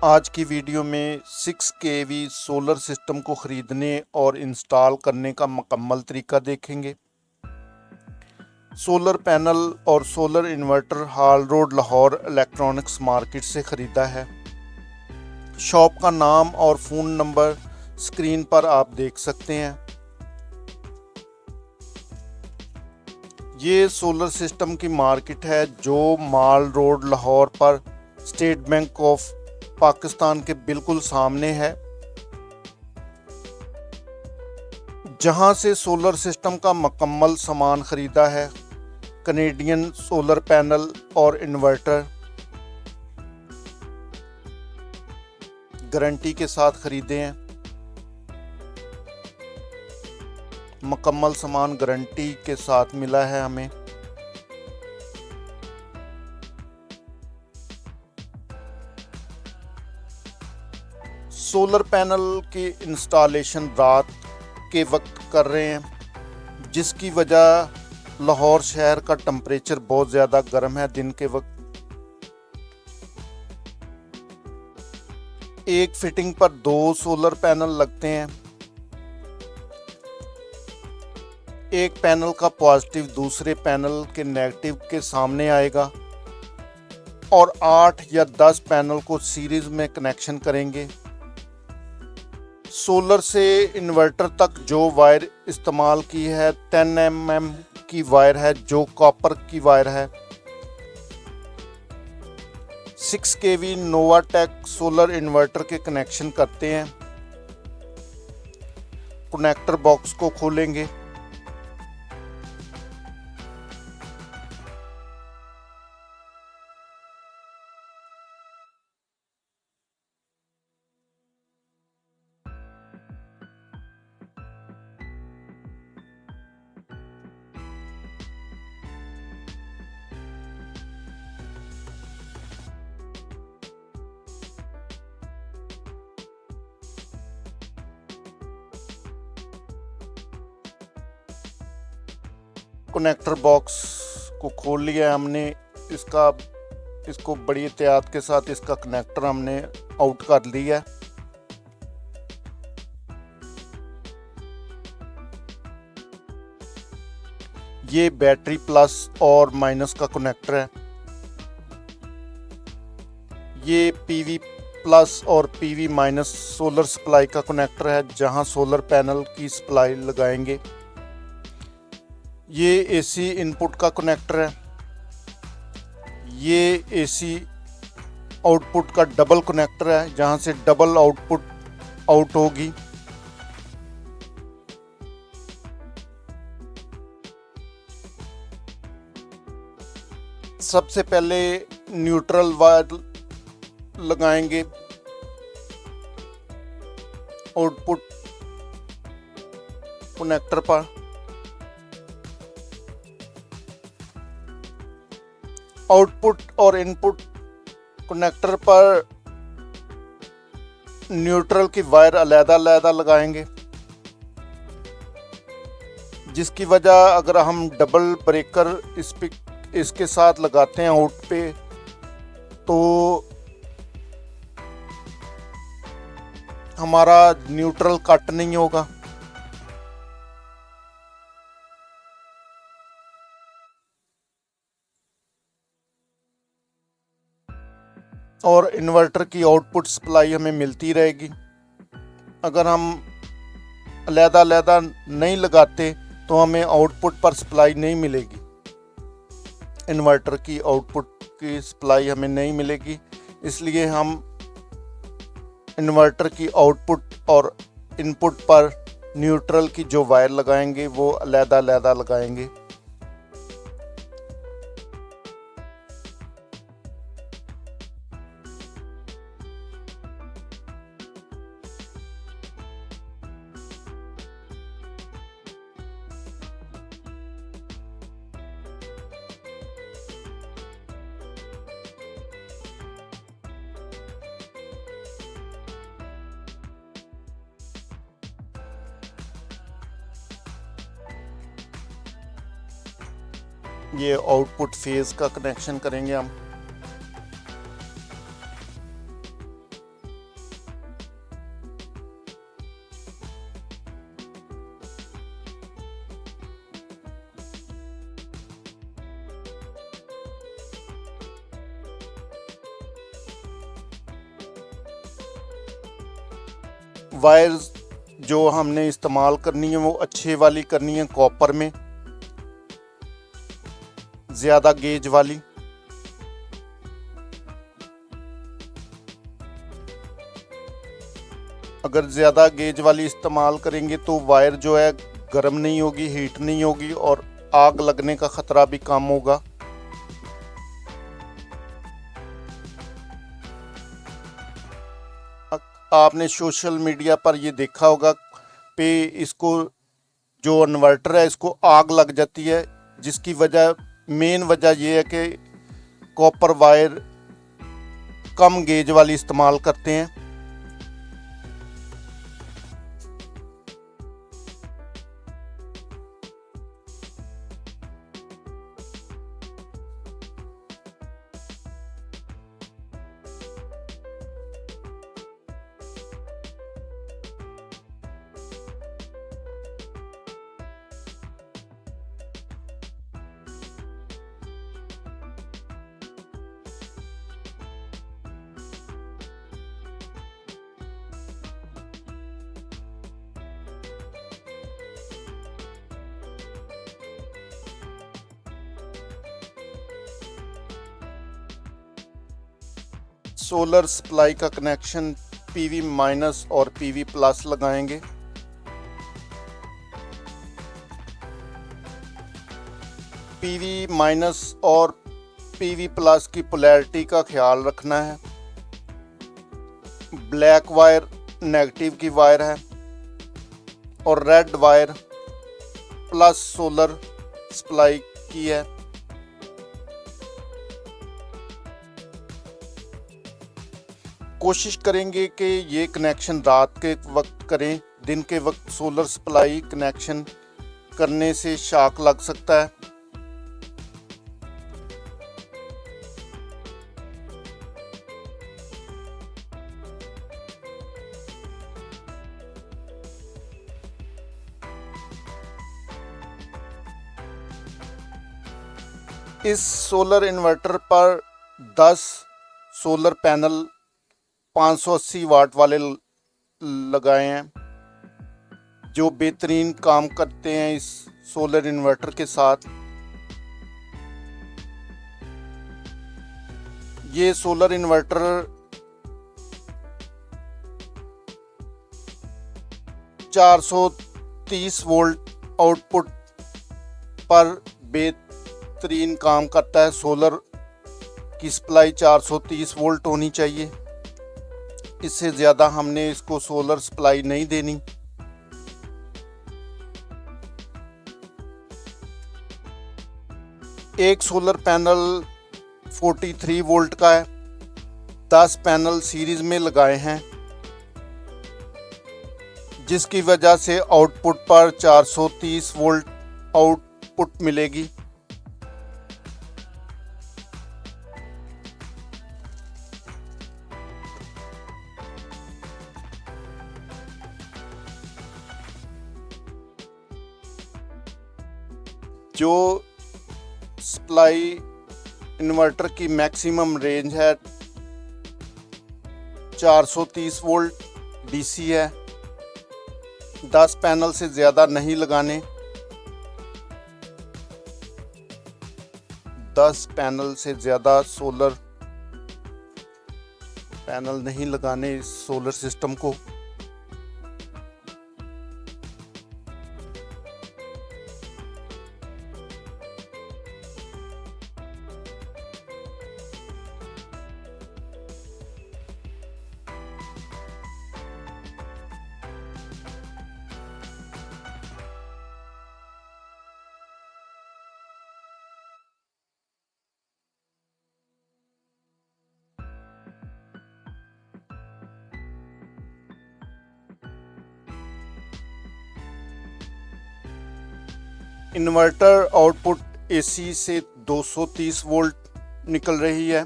आज की वीडियो में 6 केवी सोलर सिस्टम को ख़रीदने और इंस्टॉल करने का मुकम्मल तरीका देखेंगे। सोलर पैनल और सोलर इन्वर्टर हाल रोड लाहौर इलेक्ट्रॉनिक्स मार्केट से ख़रीदा है। शॉप का नाम और फ़ोन नंबर स्क्रीन पर आप देख सकते हैं। ये सोलर सिस्टम की मार्केट है जो माल रोड लाहौर पर स्टेट बैंक ऑफ पाकिस्तान के बिल्कुल सामने है, जहां से सोलर सिस्टम का मुकम्मल सामान ख़रीदा है। कनेडियन सोलर पैनल और इन्वर्टर गारंटी के साथ ख़रीदे हैं। मुकम्मल सामान गारंटी के साथ मिला है हमें। सोलर पैनल की इंस्टॉलेशन रात के वक्त कर रहे हैं, जिसकी वजह लाहौर शहर का टेम्परेचर बहुत ज़्यादा गर्म है। दिन के वक्त एक फिटिंग पर 2 सोलर पैनल लगते हैं। एक पैनल का पॉजिटिव दूसरे पैनल के नेगेटिव के सामने आएगा और 8 या 10 पैनल को सीरीज में कनेक्शन करेंगे। सोलर से इन्वर्टर तक जो वायर इस्तेमाल की है 10 mm की वायर है, जो कॉपर की वायर है। 6 केवी नोवाटेक सोलर इन्वर्टर के कनेक्शन करते हैं। कनेक्टर बॉक्स को खोलेंगे। कनेक्टर बॉक्स को खोल लिया हमने। इसको बड़ी एहतियात के साथ इसका कनेक्टर हमने आउट कर लिया। ये बैटरी प्लस और माइनस का कनेक्टर है। ये पीवी प्लस और पीवी माइनस सोलर सप्लाई का कनेक्टर है, जहां सोलर पैनल की सप्लाई लगाएंगे। ये एसी इनपुट का कनेक्टर है। ये एसी आउटपुट का डबल कनेक्टर है, जहां से डबल आउटपुट आउट होगी। सबसे पहले न्यूट्रल वायर लगाएंगे आउटपुट कनेक्टर पर। आउटपुट और इनपुट कनेक्टर पर न्यूट्रल की वायर अलग-अलग लगाएंगे, जिसकी वजह अगर हम डबल ब्रेकर इसके साथ लगाते हैं आउट पे, तो हमारा न्यूट्रल कट नहीं होगा। और इन्वर्टर की आउटपुट सप्लाई हमें मिलती रहेगी। अगर हम अलग-अलग नहीं लगाते तो हमें आउटपुट पर सप्लाई नहीं मिलेगी। इन्वर्टर की आउटपुट की सप्लाई हमें नहीं मिलेगी, इसलिए हम इन्वर्टर की आउटपुट और इनपुट पर न्यूट्रल की जो वायर लगाएंगे वो अलग-अलग लगाएंगे। ये आउटपुट फेज का कनेक्शन करेंगे हम। वायर्स जो हमने इस्तेमाल करनी है वो अच्छे वाली करनी है, कॉपर में, ज़्यादा गेज वाली। अगर ज़्यादा गेज वाली इस्तेमाल करेंगे तो वायर जो है गर्म नहीं होगी, हीट नहीं होगी और आग लगने का ख़तरा भी कम होगा। आपने सोशल मीडिया पर ये देखा होगा पे इसको जो इन्वर्टर है इसको आग लग जाती है, जिसकी वजह मेन वजह ये है कि कॉपर वायर कम गेज वाली इस्तेमाल करते हैं। सोलर सप्लाई का कनेक्शन पीवी माइनस और पीवी प्लस लगाएंगे। पीवी माइनस और पीवी प्लस की पोलैरिटी का ख्याल रखना है। ब्लैक वायर नेगेटिव की वायर है और red wire plus solar supply की है। कोशिश करेंगे कि ये कनेक्शन रात के वक्त करें, दिन के वक्त सोलर सप्लाई कनेक्शन करने से शॉक लग सकता है। इस सोलर इन्वर्टर पर 10 सोलर पैनल 580 वाट वाले लगाए हैं जो बेहतरीन काम करते हैं इस सोलर इन्वर्टर के साथ। ये सोलर इन्वर्टर 430 वोल्ट आउटपुट पर बेहतरीन काम करता है। सोलर की सप्लाई 430 वोल्ट होनी चाहिए, इससे ज़्यादा हमने इसको सोलर सप्लाई नहीं देनी। एक सोलर पैनल 43 वोल्ट का है, 10 पैनल सीरीज में लगाए हैं, जिसकी वजह से आउटपुट पर 430 वोल्ट आउटपुट मिलेगी। जो सप्लाई इन्वर्टर की मैक्सिमम रेंज है 430 वोल्ट डीसी है। 10 पैनल से ज़्यादा नहीं लगाने, 10 पैनल से ज़्यादा सोलर पैनल नहीं लगाने इस सोलर सिस्टम को। इन्वर्टर आउटपुट एसी से 230 वोल्ट निकल रही है।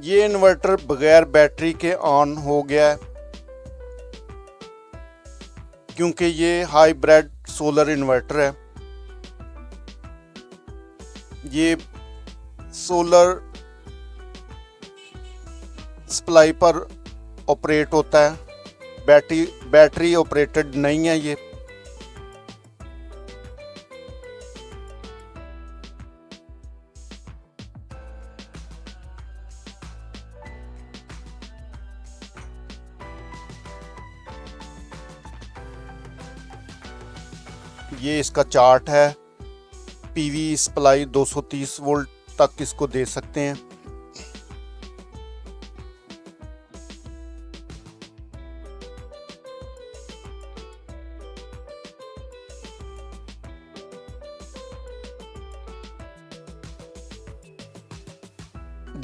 ये इन्वर्टर बगैर बैटरी के ऑन हो गया है क्योंकि ये हाइब्रिड सोलर इन्वर्टर है। ये सोलर सप्लाई पर ऑपरेट होता है, बैटरी ऑपरेटेड नहीं है ये। ये इसका चार्ट है। पीवी सप्लाई 230 वोल्ट तक इसको दे सकते हैं।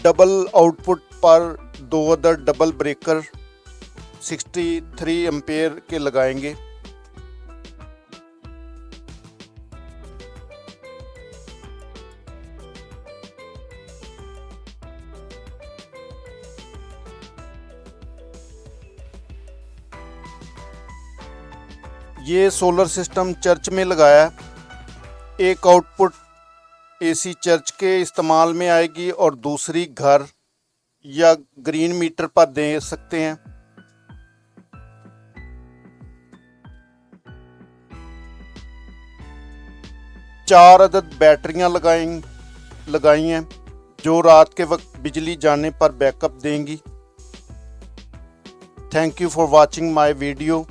डबल आउटपुट पर 2 अदर डबल ब्रेकर 63 एम्पेयर के लगाएंगे। ये सोलर सिस्टम चर्च में लगाया है। एक आउटपुट एसी चर्च के इस्तेमाल में आएगी और दूसरी घर या ग्रीन मीटर पर दे सकते हैं। चार अदद बैटरियां लगाई हैं जो रात के वक्त बिजली जाने पर बैकअप देंगी। Thank you for watching my video.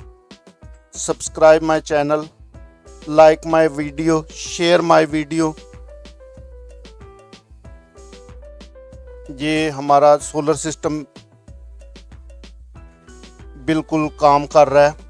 Subscribe my channel, like my video, share my video. ये हमारा सोलर सिस्टम बिल्कुल काम कर रहा है।